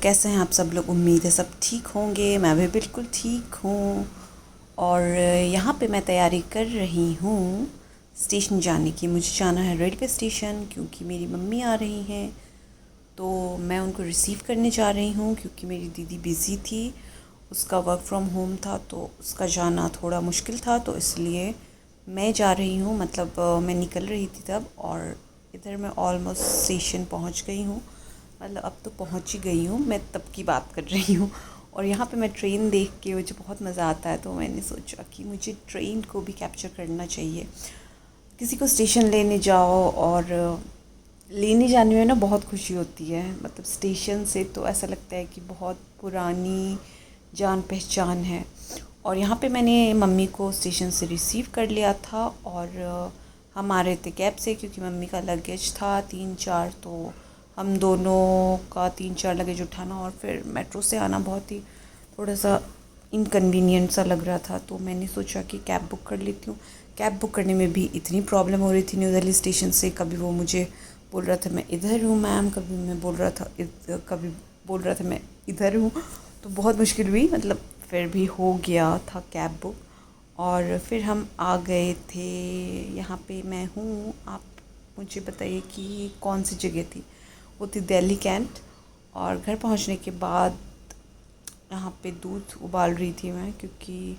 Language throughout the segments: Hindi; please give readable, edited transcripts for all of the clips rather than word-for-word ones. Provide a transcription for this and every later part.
कैसे हैं आप सब लोग। उम्मीद है सब ठीक होंगे। मैं भी बिल्कुल ठीक हूँ। और यहाँ पे मैं तैयारी कर रही हूँ स्टेशन जाने की। मुझे जाना है रेलवे स्टेशन क्योंकि मेरी मम्मी आ रही हैं, तो मैं उनको रिसीव करने जा रही हूँ। क्योंकि मेरी दीदी बिज़ी थी, उसका वर्क फ्रॉम होम था, तो उसका जाना थोड़ा मुश्किल था, तो इसलिए मैं जा रही हूँ। मतलब मैं निकल रही थी तब, और इधर मैं ऑलमोस्ट स्टेशन पहुँच गई हूँ। मतलब अब तो पहुँच ही गई हूँ, मैं तब की बात कर रही हूँ। और यहाँ पे मैं ट्रेन देख के मुझे बहुत मज़ा आता है, तो मैंने सोचा कि मुझे ट्रेन को भी कैप्चर करना चाहिए। किसी को स्टेशन लेने जाओ, और लेने जाने में ना बहुत खुशी होती है। मतलब स्टेशन से तो ऐसा लगता है कि बहुत पुरानी जान पहचान है। और यहाँ पे मैंने मम्मी को स्टेशन से रिसीव कर लिया था, और हम आ रहे थे कैब से क्योंकि मम्मी का लगेज था 3-4, तो हम दोनों का 3-4 लगेज उठाना और फिर मेट्रो से आना बहुत ही थोड़ा सा इनकन्वीनियंट सा लग रहा था। तो मैंने सोचा कि कैब बुक कर लेती हूँ। कैब बुक करने में भी इतनी प्रॉब्लम हो रही थी न्यू दिल्ली स्टेशन से। कभी वो मुझे बोल रहा था मैं इधर हूँ मैम, कभी मैं बोल रहा था कभी बोल रहा था मैं इधर हूँ। तो बहुत मुश्किल हुई, मतलब फिर भी हो गया था कैब बुक। और फिर हम आ गए थे। यहाँ पे मैं हूँ, आप मुझे बताइए कि कौन सी जगह थी। वो थी दिल्ली कैंट। और घर पहुँचने के बाद यहाँ पे दूध उबाल रही थी मैं, क्योंकि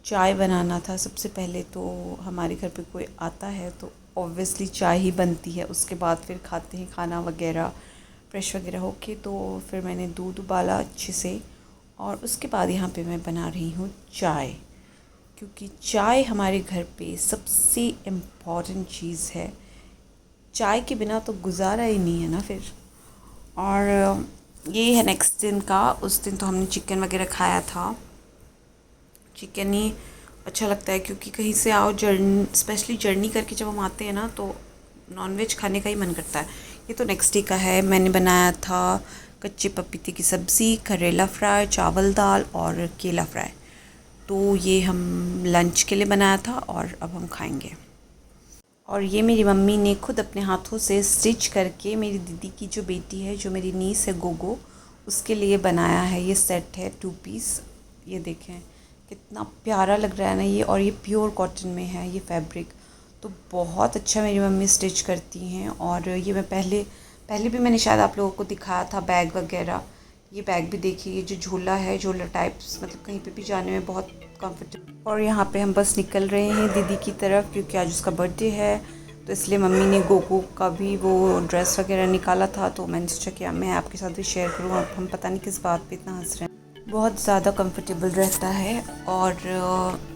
चाय बनाना था। सबसे पहले तो हमारे घर पे कोई आता है तो ऑब्वियसली चाय ही बनती है, उसके बाद फिर खाते हैं खाना वगैरह, फ्रेश वगैरह होके। तो फिर मैंने दूध उबाला अच्छे से, और उसके बाद यहाँ पे मैं बना रही हूँ चाय। क्योंकि चाय हमारे घर पे सबसे इम्पॉर्टेंट चीज़ है। चाय के बिना तो गुजारा ही नहीं है ना फिर। और ये है नेक्स्ट दिन का। उस दिन तो हमने चिकन वगैरह खाया था। चिकन ही अच्छा लगता है, क्योंकि कहीं से आओ स्पेशली जर्नी करके जब हम आते हैं ना, तो नॉनवेज खाने का ही मन करता है। ये तो नेक्स्ट डे का है। मैंने बनाया था कच्चे पपीते की सब्ज़ी, करेला फ्राई, चावल दाल और केला फ्राई। तो ये हम लंच के लिए बनाया था, और अब हम खाएंगे। और ये मेरी मम्मी ने खुद अपने हाथों से स्टिच करके मेरी दीदी की जो बेटी है, जो मेरी नीस है गोगो, उसके लिए बनाया है। ये सेट है 2 पीस। ये देखें कितना प्यारा लग रहा है ना ये। और ये प्योर कॉटन में है ये फैब्रिक, तो बहुत अच्छा मेरी मम्मी स्टिच करती हैं। और ये मैं पहले पहले भी मैंने शायद आप लोगों को दिखाया था बैग वगैरह। ये बैग भी देखिए, ये जो झोला है, झोला टाइप्स, मतलब कहीं पे भी जाने में बहुत कंफर्टेबल। और यहाँ पे हम बस निकल रहे हैं दीदी की तरफ, क्योंकि आज उसका बर्थडे है। तो इसलिए मम्मी ने गोगो का भी वो ड्रेस वगैरह निकाला था, तो मैंने सोचा कि मैं आपके साथ भी शेयर करूँ। अब हम पता नहीं किस बात पे इतना हंस रहे हैं। बहुत ज़्यादा कंफर्टेबल रहता है। और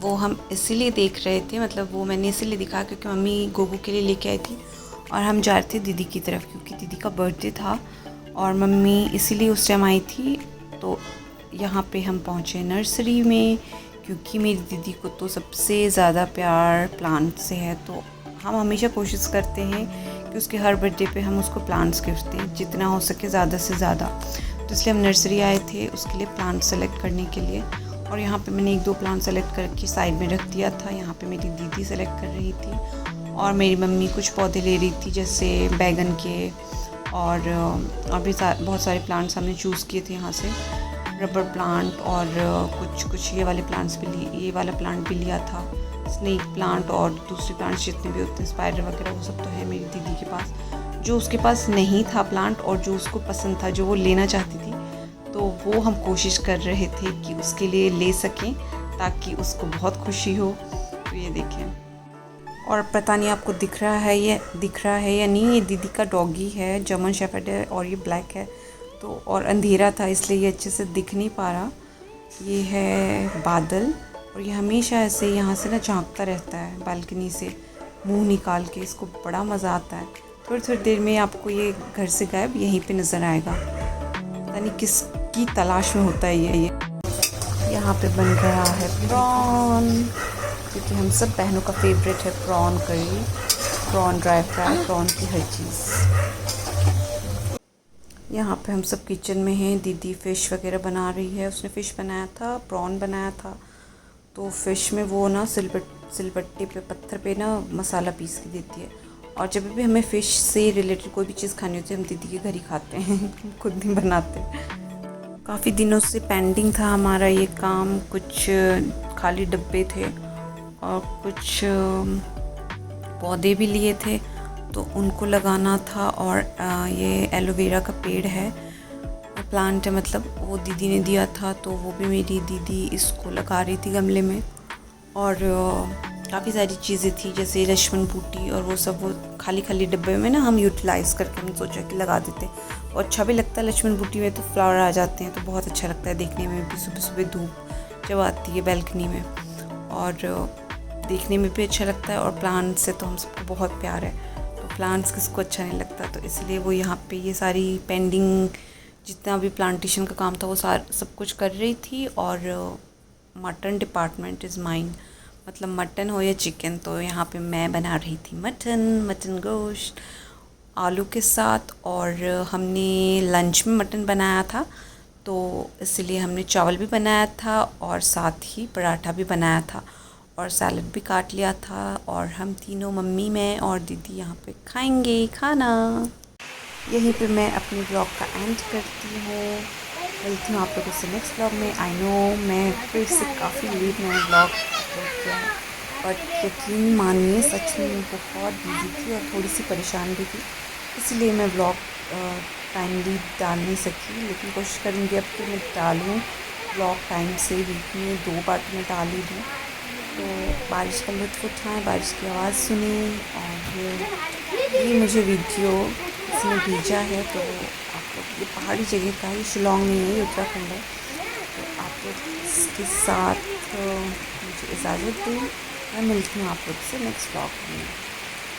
वो हम इसीलिए देख रहे थे, मतलब वो मैंने इसीलिए दिखा क्योंकि मम्मी गोगो के लिए लेके आई थी, और हम जा रहे थे दीदी की तरफ क्योंकि दीदी का बर्थडे था, और मम्मी इसीलिए उस टाइम आई थी। तो यहाँ पे हम पहुँचे नर्सरी में, क्योंकि मेरी दीदी को तो सबसे ज़्यादा प्यार प्लांट से है। तो हम हमेशा कोशिश करते हैं कि उसके हर बर्थडे पे हम उसको प्लांट्स गिफ्ट दें, जितना हो सके ज़्यादा से ज़्यादा। तो इसलिए हम नर्सरी आए थे उसके लिए प्लांट सेलेक्ट करने के लिए। और यहाँ पे मैंने 1-2 प्लांट सेलेक्ट करके साइड में रख दिया था। यहाँ पे मेरी दीदी सेलेक्ट कर रही थी, और मेरी मम्मी कुछ पौधे ले रही थी, जैसे बैगन के। और अभी बहुत सारे प्लांट्स हमने चूज़ किए थे यहाँ से, रबर प्लांट, और कुछ ये वाले प्लांट्स भी लिए, ये वाला प्लांट भी लिया था, स्नेक प्लांट, और दूसरे प्लांट्स जितने भी होते हैं स्पाइडर वगैरह, वो सब तो है मेरी दीदी के पास। जो उसके पास नहीं था प्लांट, और जो उसको पसंद था, जो वो लेना चाहती थी, तो वो हम कोशिश कर रहे थे कि उसके लिए ले सकें, ताकि उसको बहुत खुशी हो। तो ये देखें। और पता नहीं आपको दिख रहा है या नहीं, ये दीदी का डॉगी है, जर्मन शेफर्ड है, और ये ब्लैक है। तो और अंधेरा था इसलिए ये अच्छे से दिख नहीं पा रहा। ये है बादल, और ये हमेशा ऐसे यहाँ से ना झांकता रहता है बालकनी से मुंह निकाल के। इसको बड़ा मज़ा आता है। थोड़ी थोड़ी देर में आपको ये घर से गायब यहीं पे नज़र आएगा। पता नहीं किसकी तलाश में होता है ये। यहाँ पे बन रहा है प्रॉन, क्योंकि हम सब बहनों का फेवरेट है प्रॉन करी, प्रॉन ड्राई फ्राई, प्रॉन की हर चीज़। यहाँ पे हम सब किचन में हैं। दीदी फ़िश वगैरह बना रही है। उसने फ़िश बनाया था, प्रॉन बनाया था। तो फ़िश में वो ना सिलबट्टे पे, पत्थर पे ना मसाला पीस के देती है। और जब भी हमें फ़िश से रिलेटेड कोई भी चीज़ खानी होती है, हम दीदी के घर ही खाते हैं खुद नहीं बनाते। काफ़ी दिनों से पेंडिंग था हमारा ये काम। कुछ खाली डब्बे थे और कुछ पौधे भी लिए थे तो उनको लगाना था। और ये एलोवेरा का पेड़ है, प्लांट है, मतलब वो दीदी ने दिया था तो वो भी मेरी दीदी इसको लगा रही थी गमले में। और काफ़ी सारी चीज़ें थी जैसे लक्ष्मण बूटी और वो सब, वो खाली खाली डब्बे में ना हम यूटिलाइज़ करके हमने सोचा कि लगा देते। और अच्छा भी लगता है, लक्ष्मण बूटी में तो फ्लावर आ जाते हैं तो बहुत अच्छा लगता है देखने में भी। सुबह सुबह धूप जब आती है बैल्कनी में और देखने में भी अच्छा लगता है। और प्लांट से तो हम सबको बहुत प्यार है, तो प्लांट्स किसको अच्छा नहीं लगता। तो इसलिए वो यहाँ पे ये सारी पेंडिंग जितना भी प्लांटेशन का काम था वो सब कुछ कर रही थी। और मटन डिपार्टमेंट इज़ माइन, मतलब मटन हो या चिकन, तो यहाँ पे मैं बना रही थी मटन गोश्त आलू के साथ। और हमने लंच में मटन बनाया था तो इसलिए हमने चावल भी बनाया था और साथ ही पराठा भी बनाया था और सैलड भी काट लिया था। और हम तीनों, मम्मी, मैं और दीदी, यहाँ पे खाएंगे खाना। यहीं पे मैं अपने ब्लॉग का एंड करती हूँ। मिलती हूँ आप लोगों से नेक्स्ट ब्लॉग में। आई नो मैं फिर से काफ़ी लेट मैंने ब्लॉग अपलोड किया है, बट यकीन मानिए सच में मैं बहुत बिजी थी और थोड़ी सी परेशान भी थी, इसलिए मैं ब्लॉग टाइमली डाल नहीं सकी। लेकिन कोशिश करूँगी अब कि मैं डालूँ ब्लॉग टाइम से, वीक में 2 बार तो मैं डाल ही दूँ। तो बारिश का लुत्फ़ उठाएँ, बारिश की आवाज़ सुनें। और ये मुझे वीडियो किसी ने भेजा है तो आप लोग, ये पहाड़ी जगह का, ये शिलोंग नहीं है, ये उत्तराखंड है। तो आप लोग इसके साथ मुझे इजाज़त दें। मैं मिलती हूँ आप लोग से नेक्स्ट ब्लॉग में।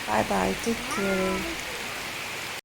Bye bye, take care.